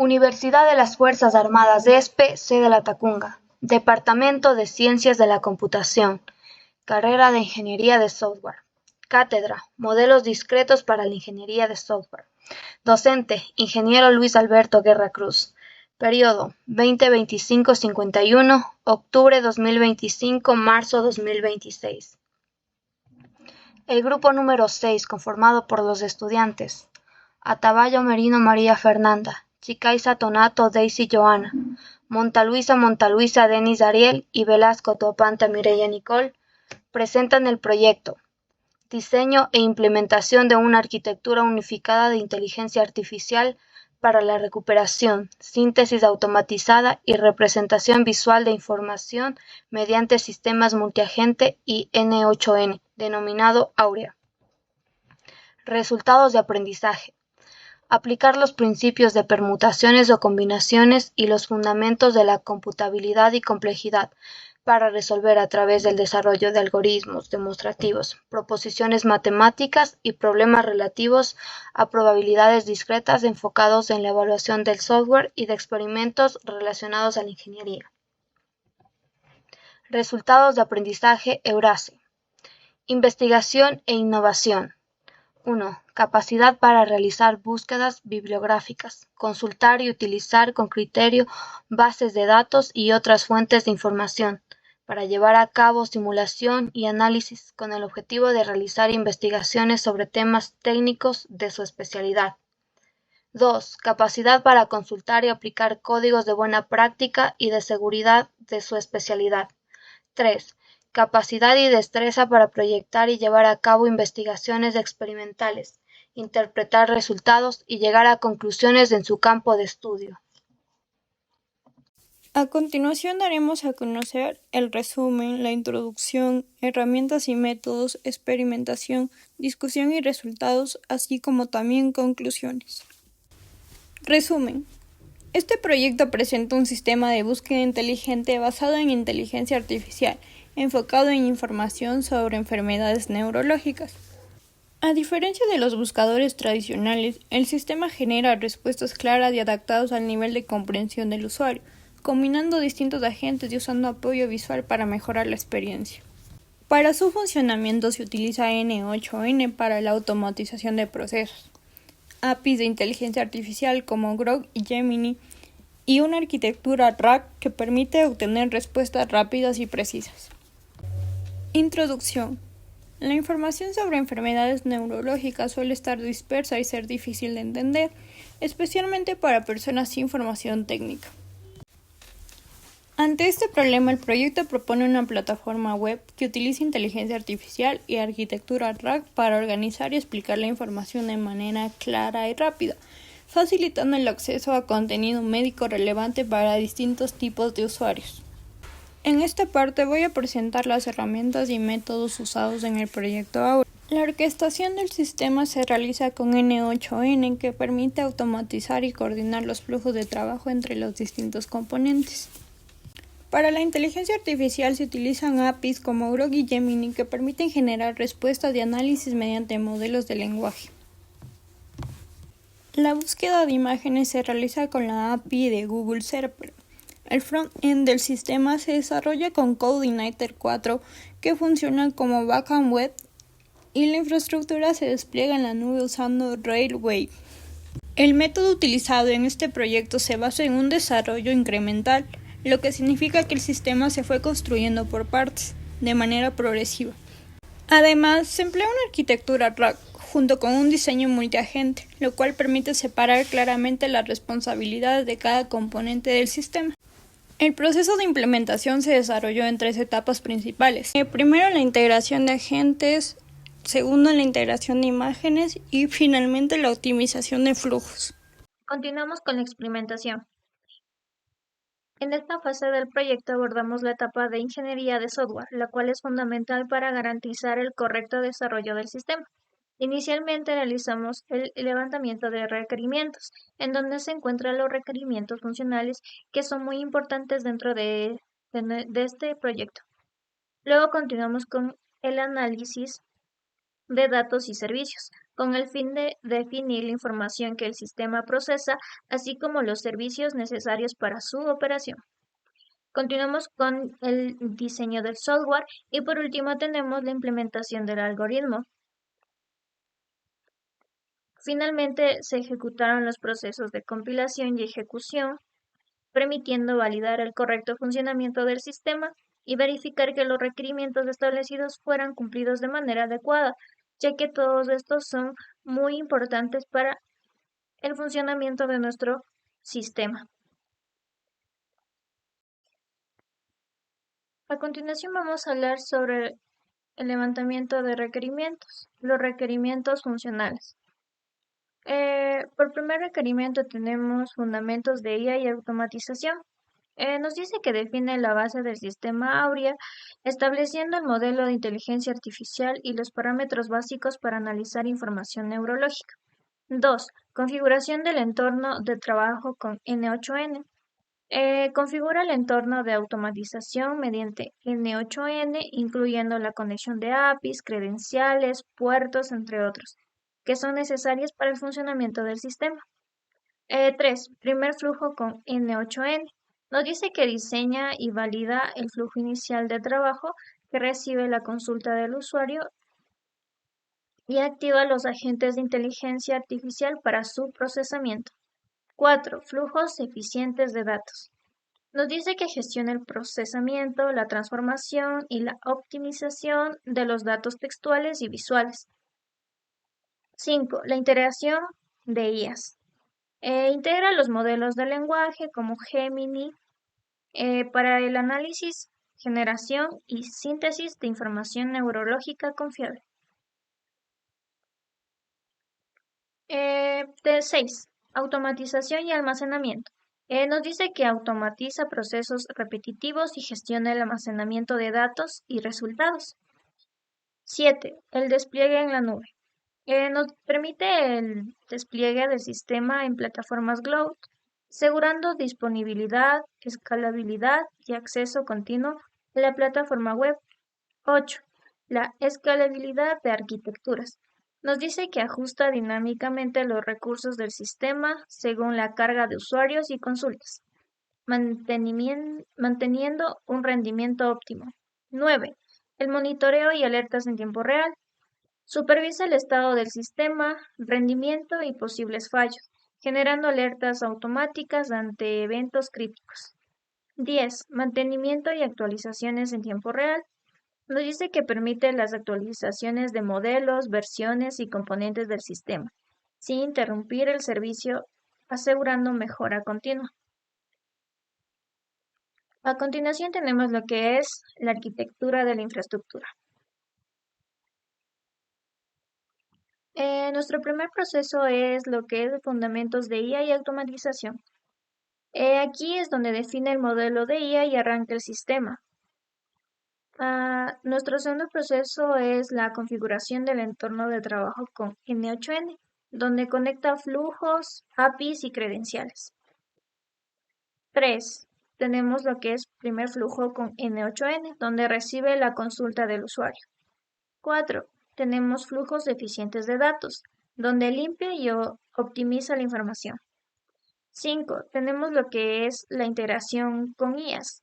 Universidad de las Fuerzas Armadas de ESPE, sede La Tacunga. Departamento de Ciencias de la Computación. Carrera de Ingeniería de Software. Cátedra: Modelos discretos para la Ingeniería de Software. Docente: Ingeniero Luis Alberto Guerra Cruz. Periodo: 2025-51, octubre 2025, marzo 2026. El grupo número 6, conformado por los estudiantes: Ataballo Merino María Fernanda, Chicaiza Tonato Daisy Joana, Montaluisa Denis Ariel y Velasco Topanta Mireya Nicole, presentan el proyecto Diseño e implementación de una arquitectura unificada de inteligencia artificial para la recuperación, síntesis automatizada y representación visual de información mediante sistemas multiagente y N8N, denominado Aurea. Resultados de aprendizaje: aplicar los principios de permutaciones o combinaciones y los fundamentos de la computabilidad y complejidad para resolver a través del desarrollo de algoritmos demostrativos, proposiciones matemáticas y problemas relativos a probabilidades discretas enfocados en la evaluación del software y de experimentos relacionados a la ingeniería. Resultados de aprendizaje Eurase. Investigación e innovación. 1. Capacidad para realizar búsquedas bibliográficas, consultar y utilizar con criterio bases de datos y otras fuentes de información, para llevar a cabo simulación y análisis con el objetivo de realizar investigaciones sobre temas técnicos de su especialidad. 2. Capacidad para consultar y aplicar códigos de buena práctica y de seguridad de su especialidad. 3. Capacidad y destreza para proyectar y llevar a cabo investigaciones experimentales, interpretar resultados y llegar a conclusiones en su campo de estudio. A continuación daremos a conocer el resumen, la introducción, herramientas y métodos, experimentación, discusión y resultados, así como también conclusiones. Resumen. Este proyecto presenta un sistema de búsqueda inteligente basado en inteligencia artificial, enfocado en información sobre enfermedades neurológicas. A diferencia de los buscadores tradicionales, el sistema genera respuestas claras y adaptadas al nivel de comprensión del usuario, combinando distintos agentes y usando apoyo visual para mejorar la experiencia. Para su funcionamiento se utiliza N8N para la automatización de procesos, APIs de inteligencia artificial como Grok y Gemini, y una arquitectura RAG que permite obtener respuestas rápidas y precisas. Introducción. La información sobre enfermedades neurológicas suele estar dispersa y ser difícil de entender, especialmente para personas sin formación técnica. Ante este problema, el proyecto propone una plataforma web que utiliza inteligencia artificial y arquitectura RAG para organizar y explicar la información de manera clara y rápida, facilitando el acceso a contenido médico relevante para distintos tipos de usuarios. En esta parte voy a presentar las herramientas y métodos usados en el proyecto Aurea. La orquestación del sistema se realiza con N8N, que permite automatizar y coordinar los flujos de trabajo entre los distintos componentes. Para la inteligencia artificial se utilizan APIs como Grok y Gemini que permiten generar respuestas de análisis mediante modelos de lenguaje. La búsqueda de imágenes se realiza con la API de Google Server. El front-end del sistema se desarrolla con CodeIgniter 4, que funciona como backend web, y la infraestructura se despliega en la nube usando Railway. El método utilizado en este proyecto se basa en un desarrollo incremental, lo que significa que el sistema se fue construyendo por partes, de manera progresiva. Además, se emplea una arquitectura RAG junto con un diseño multiagente, lo cual permite separar claramente las responsabilidades de cada componente del sistema. El proceso de implementación se desarrolló en 3 etapas principales. Primero, la integración de agentes, segundo, la integración de imágenes y finalmente la optimización de flujos. Continuamos con la experimentación. En esta fase del proyecto abordamos la etapa de ingeniería de software, la cual es fundamental para garantizar el correcto desarrollo del sistema. Inicialmente realizamos el levantamiento de requerimientos, en donde se encuentran los requerimientos funcionales que son muy importantes dentro de este proyecto. Luego continuamos con el análisis de datos y servicios, con el fin de definir la información que el sistema procesa, así como los servicios necesarios para su operación. Continuamos con el diseño del software y por último tenemos la implementación del algoritmo. Finalmente se ejecutaron los procesos de compilación y ejecución, permitiendo validar el correcto funcionamiento del sistema y verificar que los requerimientos establecidos fueran cumplidos de manera adecuada, ya que todos estos son muy importantes para el funcionamiento de nuestro sistema. A continuación vamos a hablar sobre el levantamiento de requerimientos, los requerimientos funcionales. Por primer requerimiento tenemos fundamentos de IA y automatización. Nos dice que define la base del sistema Aurea, estableciendo el modelo de inteligencia artificial y los parámetros básicos para analizar información neurológica. 2. Configuración del entorno de trabajo con N8N. Configura el entorno de automatización mediante N8N, incluyendo la conexión de APIs, credenciales, puertos, entre otros, que son necesarias para el funcionamiento del sistema. 3. Primer flujo con N8N. Nos dice que diseña y valida el flujo inicial de trabajo que recibe la consulta del usuario y activa los agentes de inteligencia artificial para su procesamiento. 4. Flujos eficientes de datos. Nos dice que gestiona el procesamiento, la transformación y la optimización de los datos textuales y visuales. 5. La integración de IAs. Integra los modelos de lenguaje como Gemini para el análisis, generación y síntesis de información neurológica confiable. 6. Automatización y almacenamiento. Nos dice que automatiza procesos repetitivos y gestiona el almacenamiento de datos y resultados. 7. El despliegue en la nube. Nos permite el despliegue del sistema en plataformas cloud, asegurando disponibilidad, escalabilidad y acceso continuo a la plataforma web. 8. La escalabilidad de arquitecturas. Nos dice que ajusta dinámicamente los recursos del sistema según la carga de usuarios y consultas, manteniendo un rendimiento óptimo. 9. El monitoreo y alertas en tiempo real. Supervisa el estado del sistema, rendimiento y posibles fallos, generando alertas automáticas ante eventos críticos. 10. Mantenimiento y actualizaciones en tiempo real. Nos dice que permite las actualizaciones de modelos, versiones y componentes del sistema, sin interrumpir el servicio, asegurando mejora continua. A continuación tenemos lo que es la arquitectura de la infraestructura. Nuestro primer proceso es lo que es fundamentos de IA y automatización. Aquí es donde define el modelo de IA y arranca el sistema. Nuestro segundo proceso es la configuración del entorno de trabajo con N8N, donde conecta flujos, APIs y credenciales. 3. Tenemos lo que es primer flujo con N8N, donde recibe la consulta del usuario. 4. Tenemos flujos eficientes de datos, donde limpia y optimiza la información. 5. Tenemos lo que es la integración con IAs,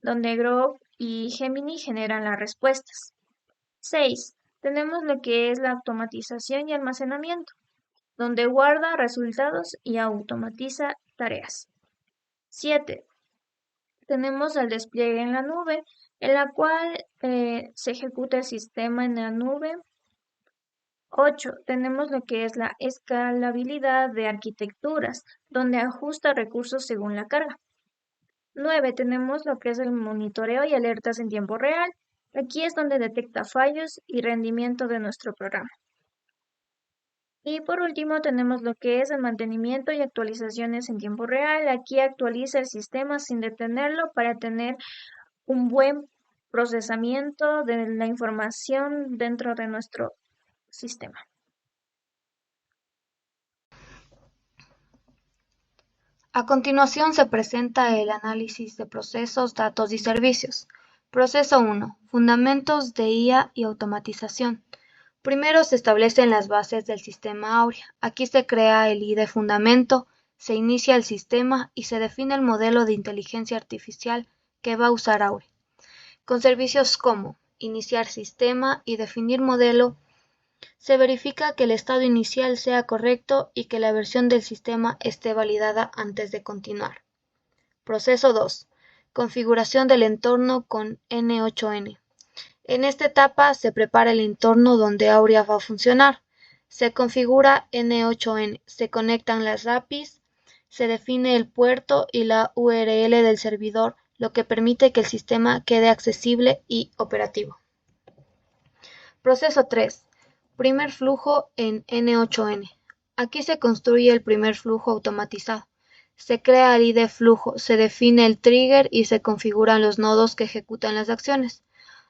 donde Grok y Gemini generan las respuestas. 6. Tenemos lo que es la automatización y almacenamiento, donde guarda resultados y automatiza tareas. 7. Tenemos el despliegue en la nube, en la cual se ejecuta el sistema en la nube. 8. Tenemos lo que es la escalabilidad de arquitecturas, donde ajusta recursos según la carga. 9. Tenemos lo que es el monitoreo y alertas en tiempo real. Aquí es donde detecta fallos y rendimiento de nuestro programa. Y por último tenemos lo que es el mantenimiento y actualizaciones en tiempo real. Aquí actualiza el sistema sin detenerlo para tener un buen procesamiento de la información dentro de nuestro sistema. A continuación se presenta el análisis de procesos, datos y servicios. Proceso 1. Fundamentos de IA y automatización. Primero se establecen las bases del sistema Aurea. Aquí se crea el IDE fundamento, se inicia el sistema y se define el modelo de inteligencia artificial que va a usar Aurea. Con servicios como iniciar sistema y definir modelo, se verifica que el estado inicial sea correcto y que la versión del sistema esté validada antes de continuar. Proceso 2. Configuración del entorno con N8N. En esta etapa se prepara el entorno donde Aurea va a funcionar. Se configura N8N, se conectan las APIs, se define el puerto y la URL del servidor, lo que permite que el sistema quede accesible y operativo. Proceso 3. Primer flujo en N8N. Aquí se construye el primer flujo automatizado. Se crea el ID flujo, se define el trigger y se configuran los nodos que ejecutan las acciones.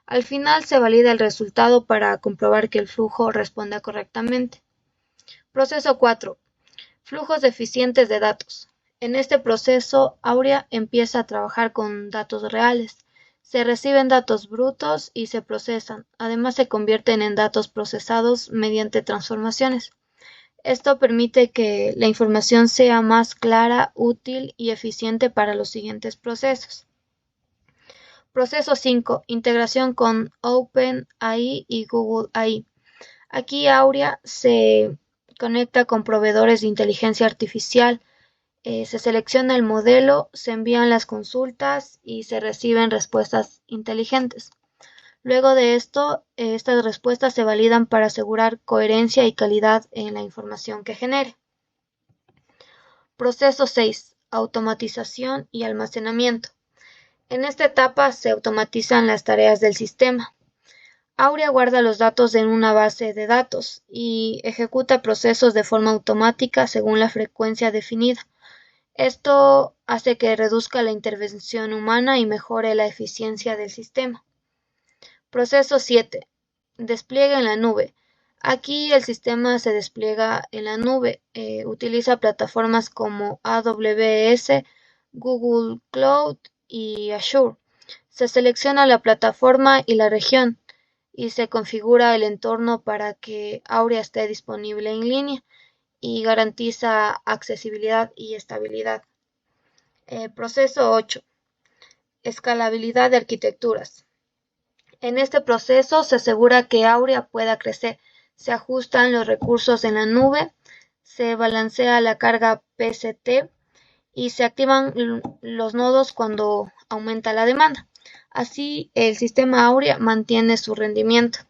Al final se valida el resultado para comprobar que el flujo responda correctamente. Proceso 4. Flujos eficientes de datos. En este proceso, Aurea empieza a trabajar con datos reales. Se reciben datos brutos y se procesan. Además, se convierten en datos procesados mediante transformaciones. Esto permite que la información sea más clara, útil y eficiente para los siguientes procesos. Proceso 5. Integración con OpenAI y Google AI. Aquí Aurea se conecta con proveedores de inteligencia artificial, se selecciona el modelo, se envían las consultas y se reciben respuestas inteligentes. Luego de esto, estas respuestas se validan para asegurar coherencia y calidad en la información que genere. Proceso 6. Automatización y almacenamiento. En esta etapa se automatizan las tareas del sistema. Aurea guarda los datos en una base de datos y ejecuta procesos de forma automática según la frecuencia definida. Esto hace que reduzca la intervención humana y mejore la eficiencia del sistema. Proceso 7. Despliegue en la nube. Aquí el sistema se despliega en la nube. Utiliza plataformas como AWS, Google Cloud y Azure. Se selecciona la plataforma y la región y se configura el entorno para que Aurea esté disponible en línea y garantiza accesibilidad y estabilidad. Proceso 8. Escalabilidad de arquitecturas. En este proceso se asegura que Aurea pueda crecer, se ajustan los recursos en la nube, se balancea la carga PCT y se activan los nodos cuando aumenta la demanda. Así, el sistema Aurea mantiene su rendimiento.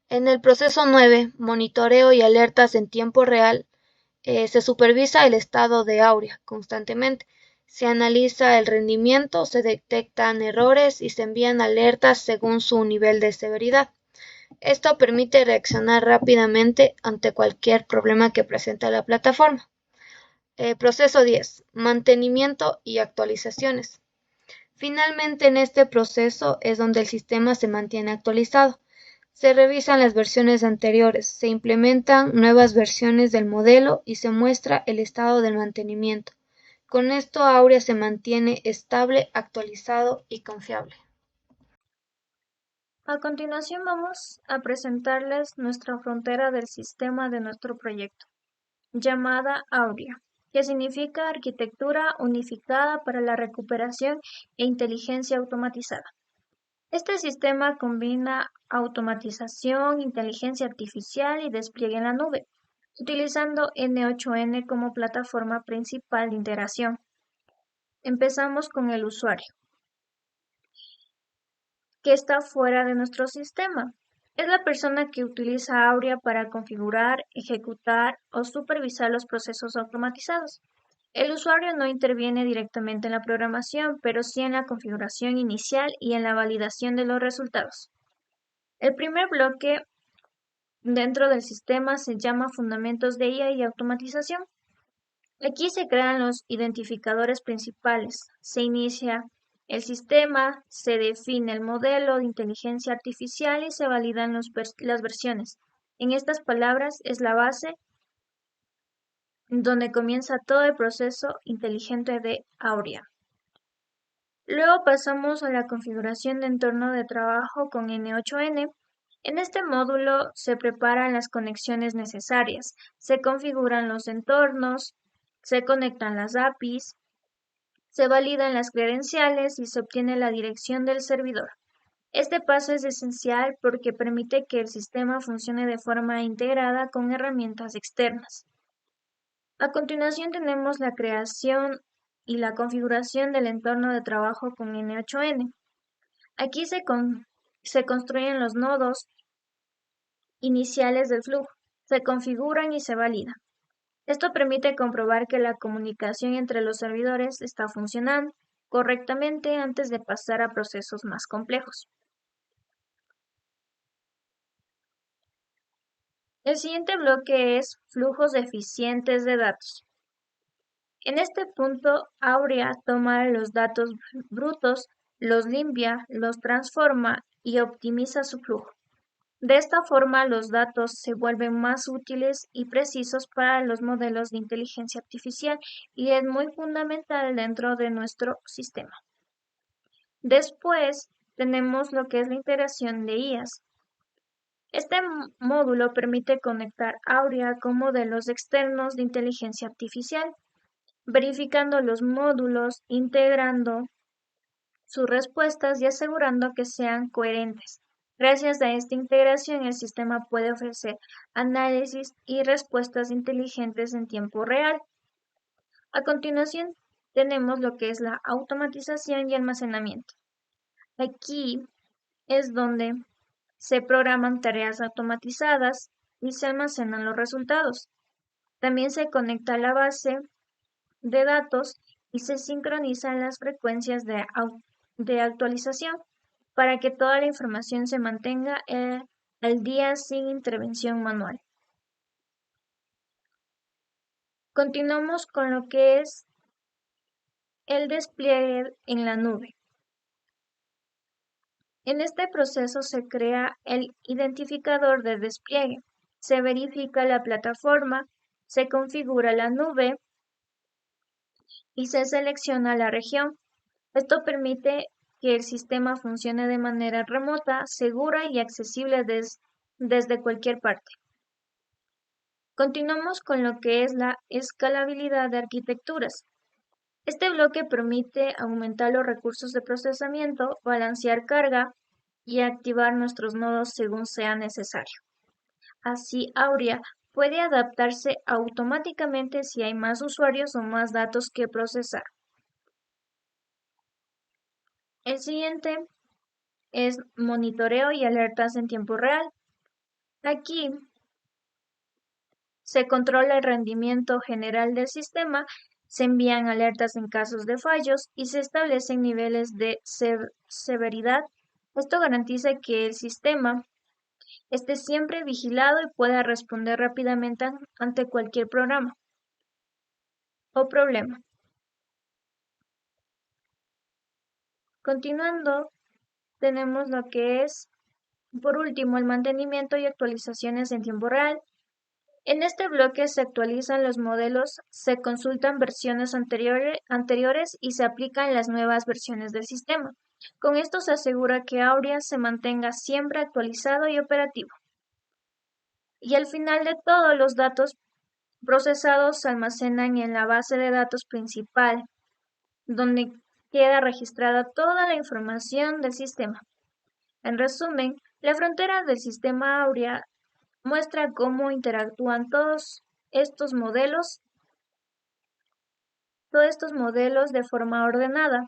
En el proceso 9, monitoreo y alertas en tiempo real, se supervisa el estado de Aurea constantemente. Se analiza el rendimiento, se detectan errores y se envían alertas según su nivel de severidad. Esto permite reaccionar rápidamente ante cualquier problema que presente la plataforma. Proceso 10. Mantenimiento y actualizaciones. Finalmente, en este proceso es donde el sistema se mantiene actualizado. Se revisan las versiones anteriores, se implementan nuevas versiones del modelo y se muestra el estado del mantenimiento. Con esto Aurea se mantiene estable, actualizado y confiable. A continuación vamos a presentarles nuestra frontera del sistema de nuestro proyecto, llamada Aurea, que significa Arquitectura Unificada para la Recuperación e Inteligencia Automatizada. Este sistema combina automatización, inteligencia artificial y despliegue en la nube, utilizando N8N como plataforma principal de integración. Empezamos con el usuario, que está fuera de nuestro sistema. Es la persona que utiliza Aurea para configurar, ejecutar o supervisar los procesos automatizados. El usuario no interviene directamente en la programación, pero sí en la configuración inicial y en la validación de los resultados. El primer bloque dentro del sistema se llama Fundamentos de IA y Automatización. Aquí se crean los identificadores principales. Se inicia el sistema, se define el modelo de inteligencia artificial y se validan las versiones. En estas palabras es la base donde comienza todo el proceso inteligente de Aurea. Luego pasamos a la configuración de entorno de trabajo con N8N. En este módulo se preparan las conexiones necesarias, se configuran los entornos, se conectan las APIs, se validan las credenciales y se obtiene la dirección del servidor. Este paso es esencial porque permite que el sistema funcione de forma integrada con herramientas externas. A continuación tenemos la creación y la configuración del entorno de trabajo con N8N. Aquí se construyen los nodos iniciales del flujo, se configuran y se validan. Esto permite comprobar que la comunicación entre los servidores está funcionando correctamente antes de pasar a procesos más complejos. El siguiente bloque es flujos eficientes de datos. En este punto, Aurea toma los datos brutos, los limpia, los transforma y optimiza su flujo. De esta forma, los datos se vuelven más útiles y precisos para los modelos de inteligencia artificial y es muy fundamental dentro de nuestro sistema. Después, tenemos lo que es la integración de IAs. Este módulo permite conectar Aurea con modelos externos de inteligencia artificial, verificando los módulos, integrando sus respuestas y asegurando que sean coherentes. Gracias a esta integración, el sistema puede ofrecer análisis y respuestas inteligentes en tiempo real. A continuación, tenemos lo que es la automatización y almacenamiento. Aquí es donde se programan tareas automatizadas y se almacenan los resultados. También se conecta a la base de datos y se sincronizan las frecuencias de actualización para que toda la información se mantenga al día sin intervención manual. Continuamos con lo que es el despliegue en la nube. En este proceso se crea el identificador de despliegue, se verifica la plataforma, se configura la nube y se selecciona la región. Esto permite que el sistema funcione de manera remota, segura y accesible desde cualquier parte. Continuamos con lo que es la escalabilidad de arquitecturas. Este bloque permite aumentar los recursos de procesamiento, balancear carga y activar nuestros nodos según sea necesario. Así, Aurea puede adaptarse automáticamente si hay más usuarios o más datos que procesar. El siguiente es monitoreo y alertas en tiempo real. Aquí se controla el rendimiento general del sistema, se envían alertas en casos de fallos y se establecen niveles de severidad. Esto garantiza que el sistema esté siempre vigilado y pueda responder rápidamente ante cualquier programa o problema. Continuando, tenemos lo que es, por último, el mantenimiento y actualizaciones en tiempo real. En este bloque se actualizan los modelos, se consultan versiones anteriores y se aplican las nuevas versiones del sistema. Con esto se asegura que Aurea se mantenga siempre actualizado y operativo. Y al final de todo, los datos procesados se almacenan en la base de datos principal, donde queda registrada toda la información del sistema. En resumen, la frontera del sistema Aurea muestra cómo interactúan todos estos modelos de forma ordenada,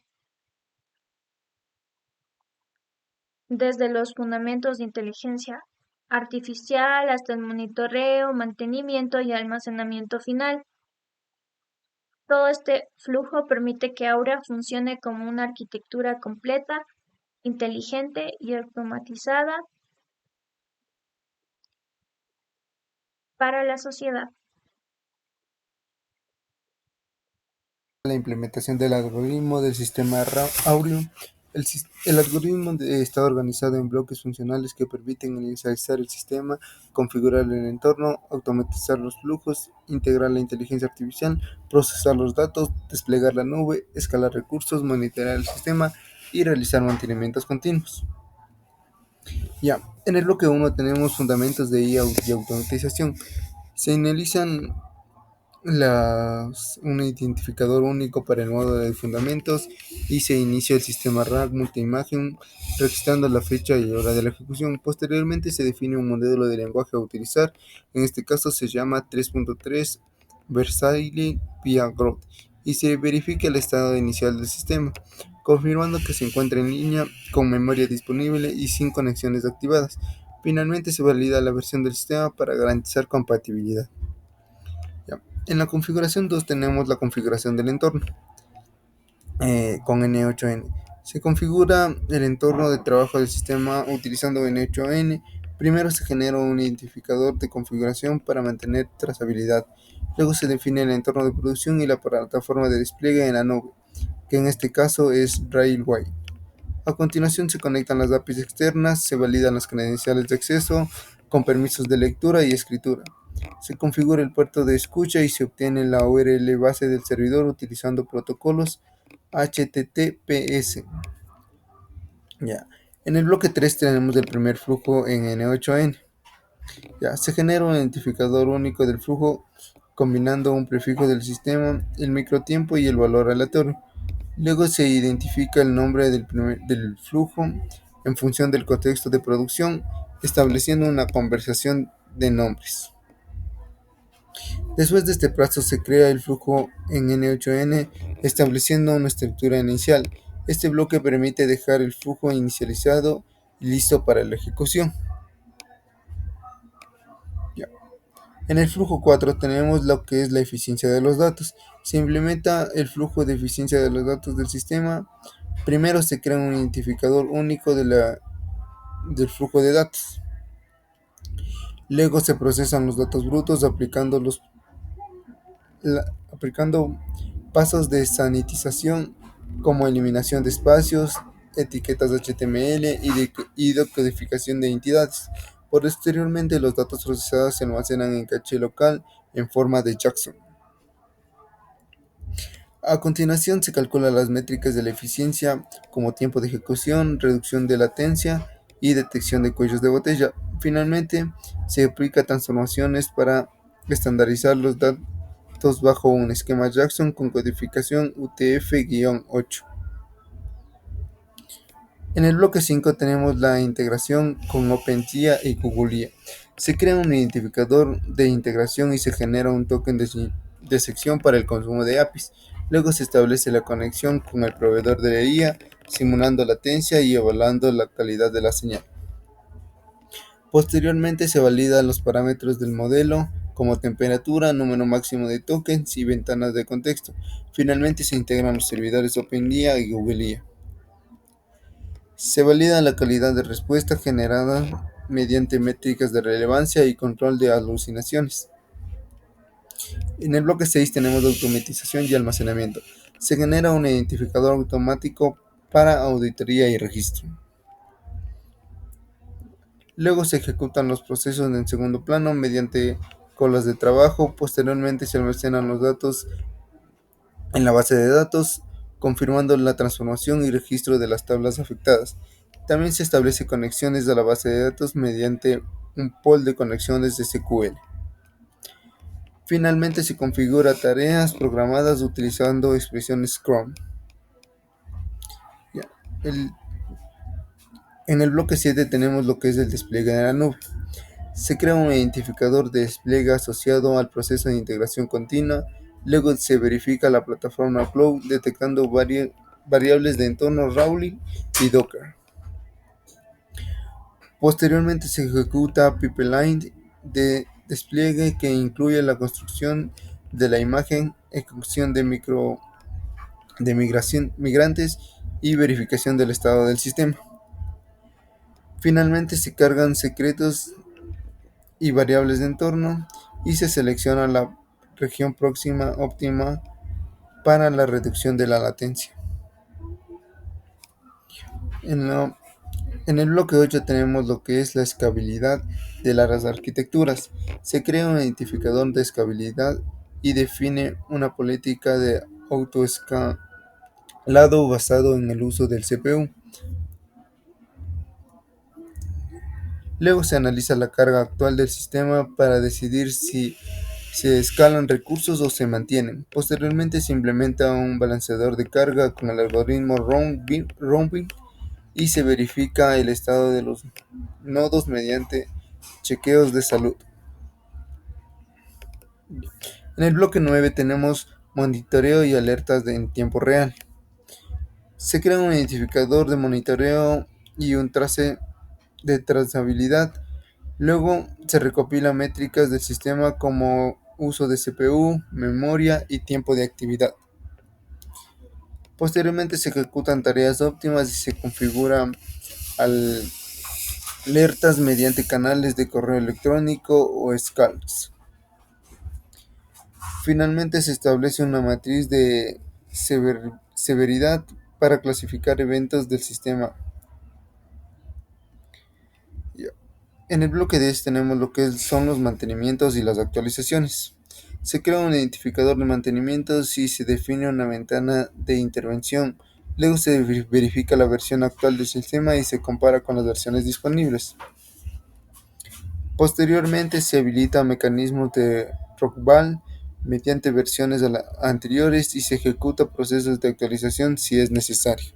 desde los fundamentos de inteligencia artificial hasta el monitoreo, mantenimiento y almacenamiento final. Todo este flujo permite que Aurea funcione como una arquitectura completa, inteligente y automatizada para la sociedad. La implementación del algoritmo del sistema Aurea. El algoritmo está organizado en bloques funcionales que permiten inicializar el sistema, configurar el entorno, automatizar los flujos, integrar la inteligencia artificial, procesar los datos, desplegar la nube, escalar recursos, monitorear el sistema y realizar mantenimientos continuos. Ya, en el bloque 1 tenemos fundamentos de IA y automatización. Se analizan un identificador único para el módulo de fundamentos y se inicia el sistema RAG multiimagen registrando la fecha y hora de la ejecución. Posteriormente se define un modelo de lenguaje a utilizar, en este caso se llama 3.3 Versailles via Groth y se verifica el estado inicial del sistema, confirmando que se encuentra en línea con memoria disponible y sin conexiones activadas. Finalmente se valida la versión del sistema para garantizar compatibilidad. Ya. En la configuración 2 tenemos la configuración del entorno con N8N. Se configura el entorno de trabajo del sistema utilizando N8N. Primero se genera un identificador de configuración para mantener trazabilidad. Luego se define el entorno de producción y la plataforma de despliegue en la nube, que en este caso es Railway. A continuación se conectan las APIs externas, se validan las credenciales de acceso con permisos de lectura y escritura. Se configura el puerto de escucha y se obtiene la URL base del servidor utilizando protocolos HTTPS. Ya. En el bloque 3 tenemos el primer flujo en N8N. Ya. Se genera un identificador único del flujo combinando un prefijo del sistema, el microtiempo y el valor aleatorio. Luego se identifica el nombre del flujo en función del contexto de producción, estableciendo una conversación de nombres. Después de este paso se crea el flujo en N8N, estableciendo una estructura inicial. Este bloque permite dejar el flujo inicializado y listo para la ejecución. Ya. En el flujo 4 tenemos lo que es la eficiencia de los datos. Se implementa el flujo de eficiencia de los datos del sistema. Primero se crea un identificador único del flujo de datos. Luego se procesan los datos brutos aplicando pasos de sanitización como eliminación de espacios, etiquetas HTML y decodificación de entidades. Posteriormente, los datos procesados se almacenan en caché local en forma de JSON. A continuación se calculan las métricas de la eficiencia como tiempo de ejecución, reducción de latencia y detección de cuellos de botella. Finalmente, se aplica transformaciones para estandarizar los datos bajo un esquema Jackson con codificación UTF-8. En el bloque 5 tenemos la integración con OpenGIA y Google IA. Se crea un identificador de integración y se genera un token de sección para el consumo de APIs. Luego se establece la conexión con el proveedor de la IA, simulando latencia y evaluando la calidad de la señal. Posteriormente se validan los parámetros del modelo, como temperatura, número máximo de tokens y ventanas de contexto. Finalmente se integran los servidores OpenGIA y Google IA. Se valida la calidad de respuesta generada mediante métricas de relevancia y control de alucinaciones. En el bloque 6 tenemos automatización y almacenamiento. Se genera un identificador automático para auditoría y registro. Luego se ejecutan los procesos en segundo plano mediante colas de trabajo. Posteriormente se almacenan los datos en la base de datos, confirmando la transformación y registro de las tablas afectadas. También se establece conexiones a la base de datos mediante un pool de conexiones de SQL. Finalmente se configura tareas programadas utilizando expresiones Scrum. Ya. En el bloque 7 tenemos lo que es el despliegue de la nube. Se crea un identificador de despliegue asociado al proceso de integración continua. Luego se verifica la plataforma Cloud detectando variables de entorno Rauly y Docker. Posteriormente se ejecuta pipeline de despliegue que incluye la construcción de la imagen, ejecución de migrantes y verificación del estado del sistema. Finalmente se cargan secretos y variables de entorno y se selecciona la región próxima óptima para la reducción de la latencia. En el bloque 8 tenemos lo que es la escalabilidad de las arquitecturas. Se crea un identificador de escalabilidad y define una política de autoescalado basado en el uso del CPU. Luego se analiza la carga actual del sistema para decidir si se escalan recursos o se mantienen. Posteriormente se implementa un balanceador de carga con el algoritmo rounding y se verifica el estado de los nodos mediante chequeos de salud. En el bloque 9 tenemos monitoreo y alertas en tiempo real. Se crea un identificador de monitoreo y un trace de trazabilidad. Luego se recopilan métricas del sistema como uso de CPU, memoria y tiempo de actividad. Posteriormente se ejecutan tareas óptimas y se configuran alertas mediante canales de correo electrónico o SCALs. Finalmente se establece una matriz de severidad para clasificar eventos del sistema. En el bloque 10 tenemos lo que son los mantenimientos y las actualizaciones. Se crea un identificador de mantenimientos y se define una ventana de intervención. Luego se verifica la versión actual del sistema y se compara con las versiones disponibles. Posteriormente se habilita mecanismos de rollback mediante versiones anteriores y se ejecuta procesos de actualización si es necesario.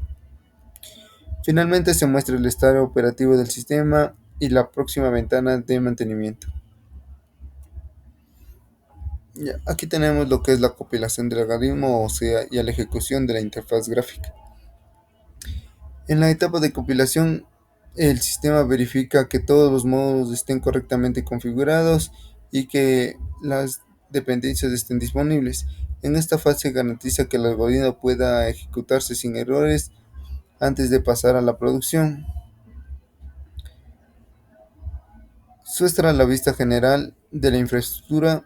Finalmente se muestra el estado operativo del sistema y la próxima ventana de mantenimiento. Aquí tenemos lo que es la compilación del algoritmo, o sea, y la ejecución de la interfaz gráfica. En la etapa de compilación, el sistema verifica que todos los módulos estén correctamente configurados y que las dependencias estén disponibles. En esta fase garantiza que el algoritmo pueda ejecutarse sin errores antes de pasar a la producción. Muestra la vista general de la infraestructura.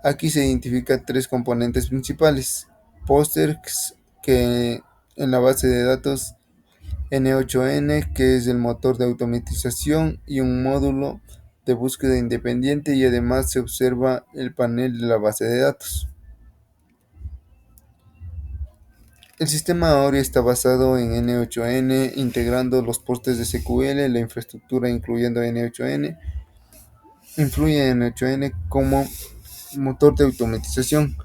Aquí se identifican tres componentes principales: Postgres, que en la base de datos, N8N, que es el motor de automatización, y un módulo de búsqueda independiente, y además se observa el panel de la base de datos. El sistema ahora está basado en N8N, integrando los portes de SQL, la infraestructura incluyendo N8N, influye en N8N como motor de automatización,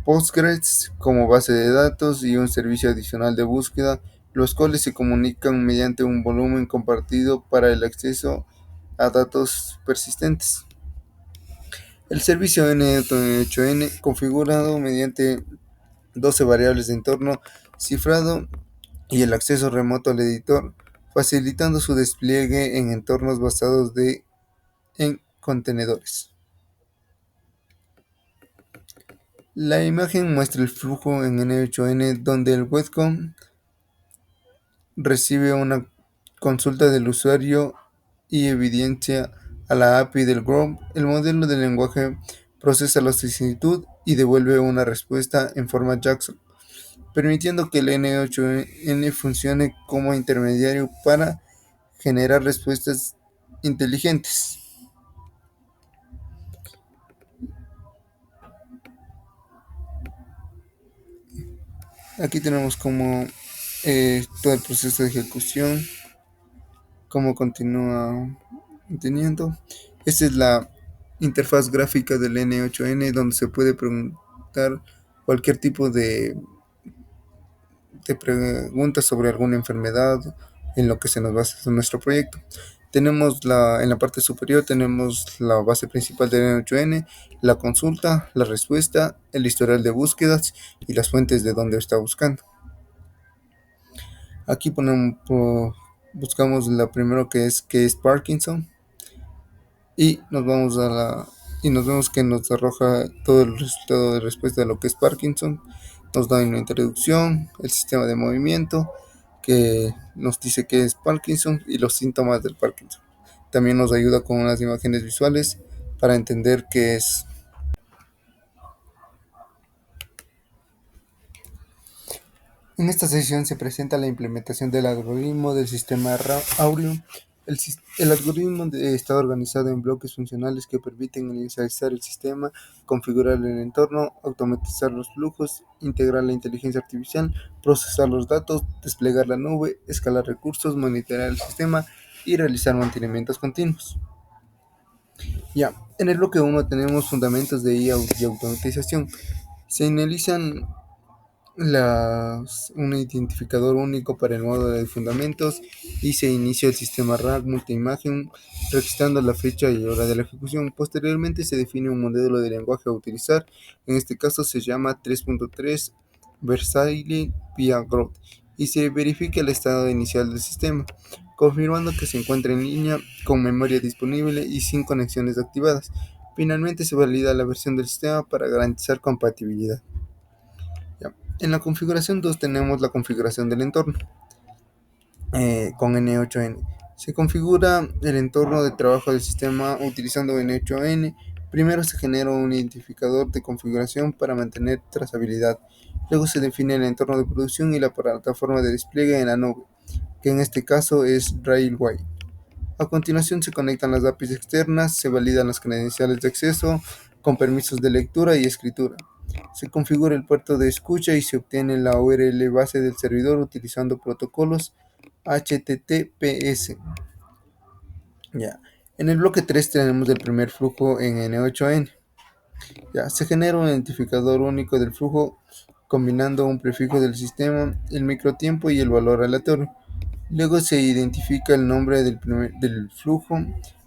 Postgres como base de datos y un servicio adicional de búsqueda, los cuales se comunican mediante un volumen compartido para el acceso a datos persistentes. El servicio N8N configurado mediante 12 variables de entorno cifrado y el acceso remoto al editor, facilitando su despliegue en entornos basados en contenedores. La imagen muestra el flujo en N8N donde el webcom recibe una consulta del usuario y evidencia a la API del GROM. El modelo de lenguaje procesa la solicitud y devuelve una respuesta en forma JSON, permitiendo que el N8N funcione como intermediario para generar respuestas inteligentes. Aquí tenemos como todo el proceso de ejecución, cómo continúa teniendo. Esta es la interfaz gráfica del N8N, donde se puede preguntar cualquier tipo de preguntas sobre alguna enfermedad en lo que se nos basa en nuestro proyecto. Tenemos en la parte superior tenemos la base principal del N8N, la consulta, la respuesta, el historial de búsquedas y las fuentes de donde está buscando. Aquí buscamos la primero que es Parkinson y nos vemos que nos arroja todo el resultado de respuesta de lo que es Parkinson. Nos da una introducción, el sistema de movimiento que nos dice qué es Parkinson y los síntomas del Parkinson. También nos ayuda con unas imágenes visuales para entender qué es. En esta sesión se presenta la implementación del algoritmo del sistema Aureum. El algoritmo está organizado en bloques funcionales que permiten inicializar el sistema, configurar el entorno, automatizar los flujos, integrar la inteligencia artificial, procesar los datos, desplegar la nube, escalar recursos, monitorear el sistema y realizar mantenimientos continuos. Ya, en el bloque 1 tenemos fundamentos de IA y automatización. Se analizan un identificador único para el módulo de fundamentos y se inicia el sistema RAG multiimagen registrando la fecha y hora de la ejecución. Posteriormente se define un modelo de lenguaje a utilizar, en este caso se llama 3.3 Versailles via Groth y se verifica el estado inicial del sistema, confirmando que se encuentra en línea, con memoria disponible y sin conexiones activadas. Finalmente se valida la versión del sistema para garantizar compatibilidad. Ya. En la configuración 2 tenemos la configuración del entorno con N8N. Se configura el entorno de trabajo del sistema utilizando N8N. Primero se genera un identificador de configuración para mantener trazabilidad. Luego se define el entorno de producción y la plataforma de despliegue en la nube, que en este caso es Railway. A continuación se conectan las APIs externas, se validan las credenciales de acceso con permisos de lectura y escritura. Se configura el puerto de escucha y se obtiene la URL base del servidor utilizando protocolos HTTPS. Ya. En el bloque 3 tenemos el primer flujo en N8N. Ya. Se genera un identificador único del flujo combinando un prefijo del sistema, el microtiempo y el valor aleatorio. Luego se identifica el nombre del flujo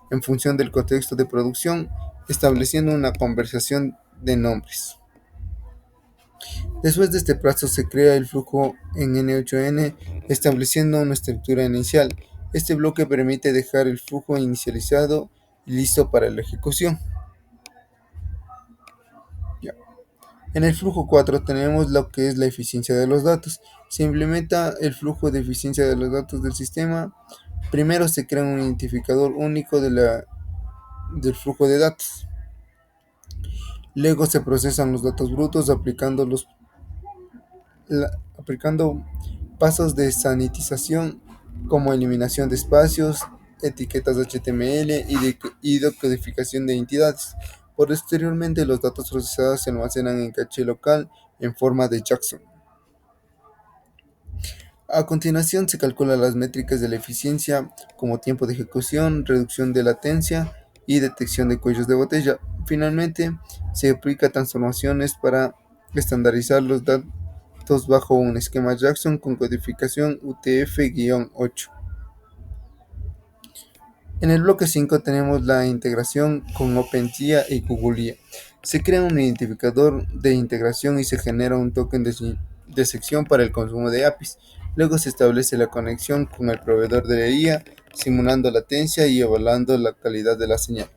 en función del contexto de producción, estableciendo una conversación de nombres. Después de este paso se crea el flujo en N8N, estableciendo una estructura inicial. Este bloque permite dejar el flujo inicializado y listo para la ejecución. Ya. En el flujo 4 tenemos lo que es la eficiencia de los datos. Se implementa el flujo de eficiencia de los datos del sistema. Primero se crea un identificador único del flujo de datos. Luego se procesan los datos brutos aplicando pasos de sanitización como eliminación de espacios, etiquetas HTML y decodificación de entidades. Posteriormente, los datos procesados se almacenan en caché local en forma de JSON. A continuación se calculan las métricas de la eficiencia como tiempo de ejecución, reducción de latencia y detección de cuellos de botella. Finalmente, se aplica transformaciones para estandarizar los datos bajo un esquema Jackson con codificación UTF-8. En el bloque 5 tenemos la integración con OpenSea y Google IA. Se crea un identificador de integración y se genera un token de sección para el consumo de APIs. Luego se establece la conexión con el proveedor de la IA, simulando latencia y evaluando la calidad de la señal.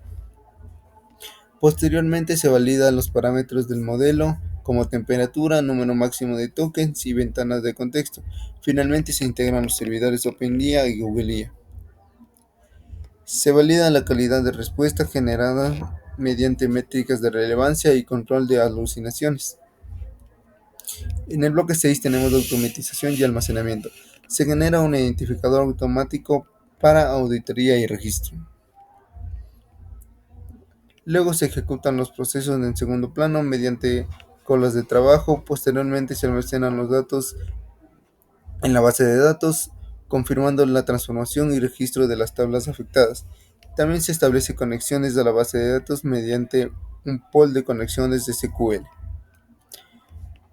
Posteriormente se validan los parámetros del modelo, como temperatura, número máximo de tokens y ventanas de contexto. Finalmente se integran los servidores OpenIA y Google IA. Se valida la calidad de respuesta generada mediante métricas de relevancia y control de alucinaciones. En el bloque 6 tenemos automatización y almacenamiento. Se genera un identificador automático para auditoría y registro. Luego se ejecutan los procesos en segundo plano mediante colas de trabajo. Posteriormente se almacenan los datos en la base de datos, confirmando la transformación y registro de las tablas afectadas. También se establece conexiones a la base de datos mediante un pool de conexiones de SQL.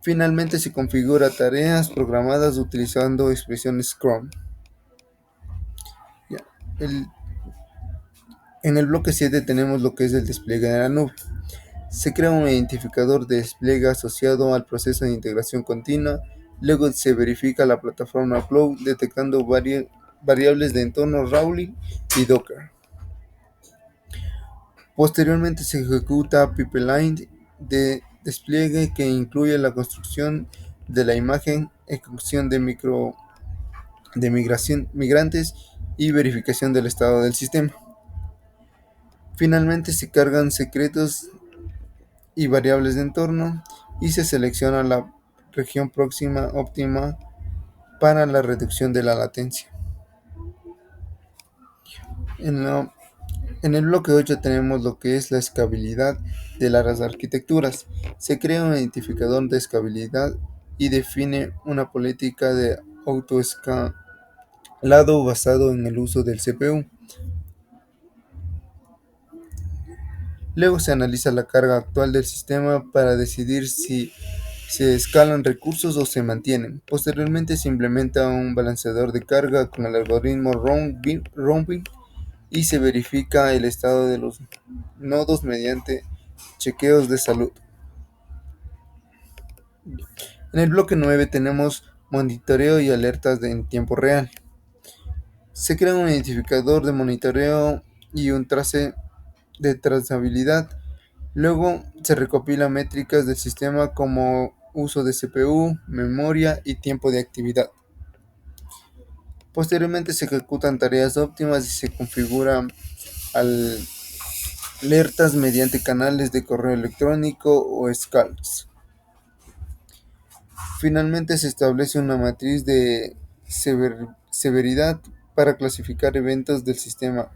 Finalmente se configura tareas programadas utilizando expresiones Scrum. En el bloque 7 tenemos lo que es el despliegue de la nube. Se crea un identificador de despliegue asociado al proceso de integración continua. Luego se verifica la plataforma Cloud detectando variables de entorno Rauly y Docker. Posteriormente se ejecuta pipeline de despliegue que incluye la construcción de la imagen, ejecución de migrantes y verificación del estado del sistema. Finalmente se cargan secretos y variables de entorno y se selecciona la región próxima óptima para la reducción de la latencia. En el bloque 8 tenemos lo que es la escalabilidad de las arquitecturas. Se crea un identificador de escalabilidad y define una política de lado basado en el uso del CPU. Luego se analiza la carga actual del sistema para decidir si se escalan recursos o se mantienen. Posteriormente se implementa un balanceador de carga con el algoritmo rounding y se verifica el estado de los nodos mediante chequeos de salud. En el bloque 9 tenemos monitoreo y alertas en tiempo real. Se crea un identificador de monitoreo y un trace de trazabilidad. Luego se recopilan métricas del sistema como uso de CPU, memoria y tiempo de actividad. Posteriormente se ejecutan tareas óptimas y se configuran alertas mediante canales de correo electrónico o SCALs. Finalmente se establece una matriz de severidad para clasificar eventos del sistema.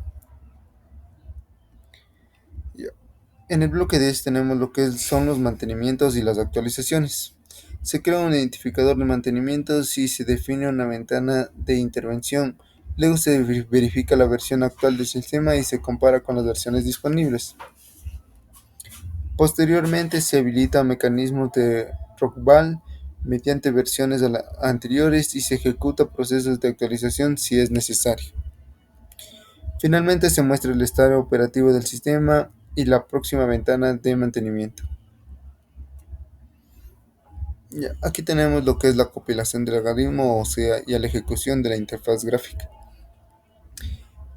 En el bloque 10 tenemos lo que son los mantenimientos y las actualizaciones. Se crea un identificador de mantenimientos y se define una ventana de intervención. Luego se verifica la versión actual del sistema y se compara con las versiones disponibles. Posteriormente se habilitan mecanismos de rollback mediante versiones anteriores y se ejecuta procesos de actualización si es necesario. Finalmente se muestra el estado operativo del sistema y la próxima ventana de mantenimiento. Aquí tenemos lo que es la compilación del algoritmo, o sea, y la ejecución de la interfaz gráfica.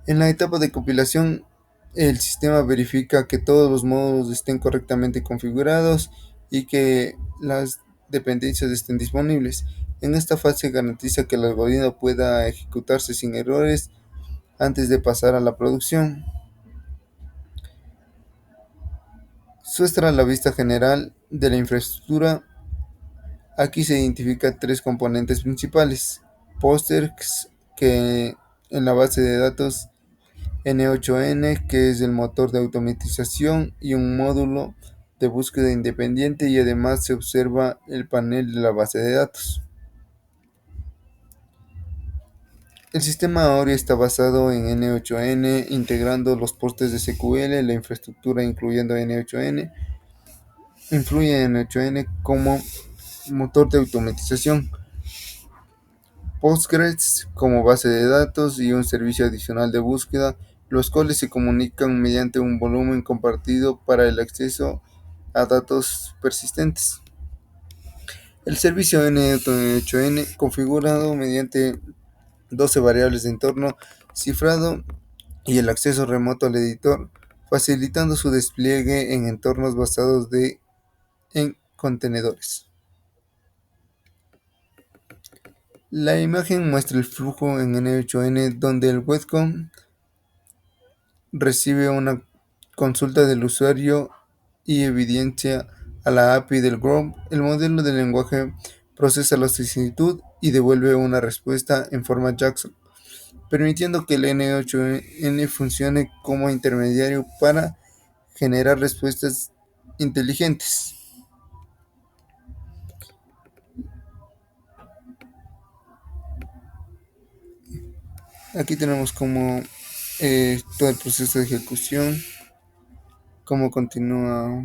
En la etapa de compilación, el sistema verifica que todos los módulos estén correctamente configurados y que las dependencias estén disponibles. En esta fase garantiza que el algoritmo pueda ejecutarse sin errores antes de pasar a la producción. Muestra la vista general de la infraestructura. Aquí se identifican tres componentes principales: Postgres, que en la base de datos, N8N, que es el motor de automatización, y un módulo de búsqueda independiente, y además se observa el panel de la base de datos. El sistema ahora está basado en N8N, integrando los portes de SQL, la infraestructura incluyendo N8N, influye en N8N como motor de automatización, Postgres como base de datos y un servicio adicional de búsqueda, los cuales se comunican mediante un volumen compartido para el acceso a datos persistentes. El servicio N8N configurado mediante 12 variables de entorno cifrado y el acceso remoto al editor, facilitando su despliegue en entornos basados en contenedores. La imagen muestra el flujo en N8N donde el webcom recibe una consulta del usuario y evidencia a la API del GROM. El modelo de lenguaje procesa la solicitud y devuelve una respuesta en forma JSON, permitiendo que el N8N funcione como intermediario para generar respuestas inteligentes. Aquí tenemos como todo el proceso de ejecución, cómo continúa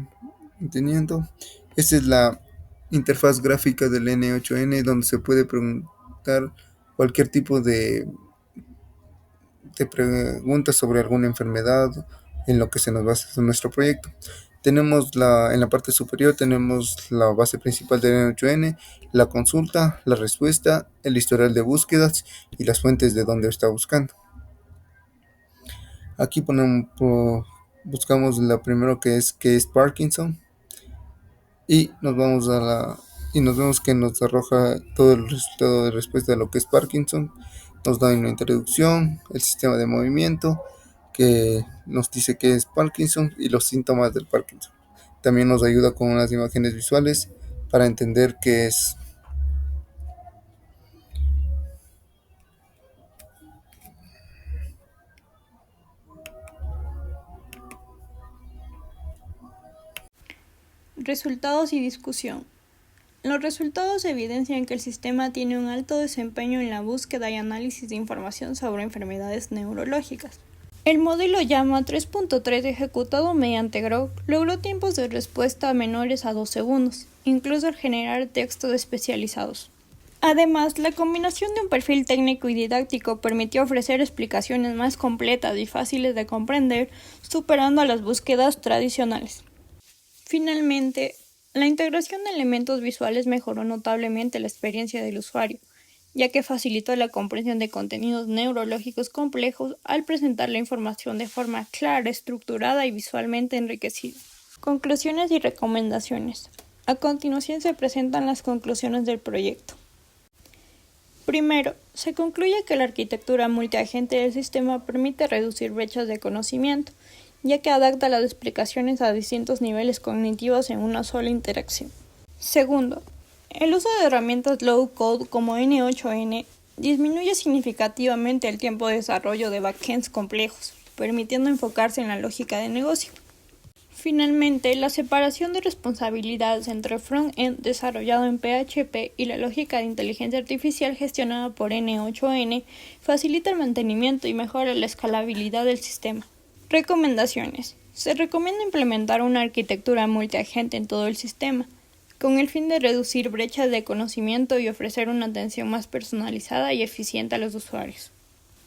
teniendo. Esta es la interfaz gráfica del N8N, donde se puede preguntar cualquier tipo de preguntas sobre alguna enfermedad en lo que se nos basa en nuestro proyecto. Tenemos en la parte superior tenemos la base principal del N8N, la consulta, la respuesta, el historial de búsquedas y las fuentes de donde está buscando. Aquí buscamos la primero que es Parkinson y nos vemos que nos arroja todo el resultado de respuesta de lo que es Parkinson. Nos da una introducción, el sistema de movimiento, que nos dice qué es Parkinson y los síntomas del Parkinson. También nos ayuda con unas imágenes visuales para entender qué es. Resultados y discusión. Los resultados evidencian que el sistema tiene un alto desempeño en la búsqueda y análisis de información sobre enfermedades neurológicas. El modelo llama 3.3 ejecutado mediante Grok logró tiempos de respuesta menores a 2 segundos, incluso al generar textos especializados. Además, la combinación de un perfil técnico y didáctico permitió ofrecer explicaciones más completas y fáciles de comprender, superando a las búsquedas tradicionales. Finalmente, la integración de elementos visuales mejoró notablemente la experiencia del usuario, ya que facilitó la comprensión de contenidos neurológicos complejos al presentar la información de forma clara, estructurada y visualmente enriquecida. Conclusiones y recomendaciones. A continuación se presentan las conclusiones del proyecto. Primero, se concluye que la arquitectura multiagente del sistema permite reducir brechas de conocimiento, ya que adapta las explicaciones a distintos niveles cognitivos en una sola interacción. Segundo, el uso de herramientas low-code como N8N disminuye significativamente el tiempo de desarrollo de backends complejos, permitiendo enfocarse en la lógica de negocio. Finalmente, la separación de responsabilidades entre el front-end desarrollado en PHP y la lógica de inteligencia artificial gestionada por N8N facilita el mantenimiento y mejora la escalabilidad del sistema. Recomendaciones. Se recomienda implementar una arquitectura multiagente en todo el sistema, con el fin de reducir brechas de conocimiento y ofrecer una atención más personalizada y eficiente a los usuarios.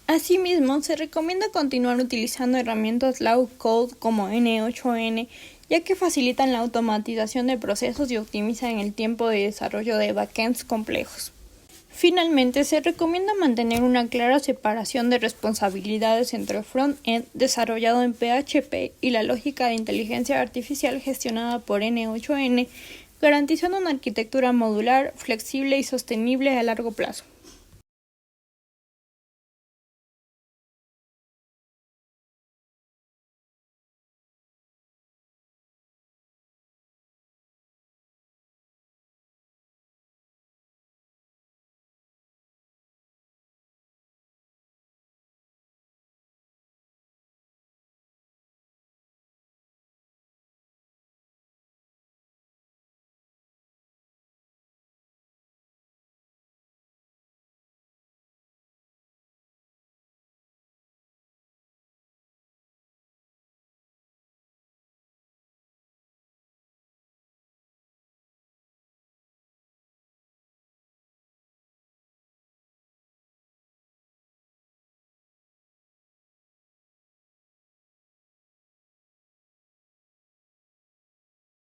Asimismo, se recomienda continuar utilizando herramientas low-code como N8N, ya que facilitan la automatización de procesos y optimizan el tiempo de desarrollo de backends complejos. Finalmente, se recomienda mantener una clara separación de responsabilidades entre el front-end desarrollado en PHP y la lógica de inteligencia artificial gestionada por N8N, garantizando una arquitectura modular, flexible y sostenible a largo plazo.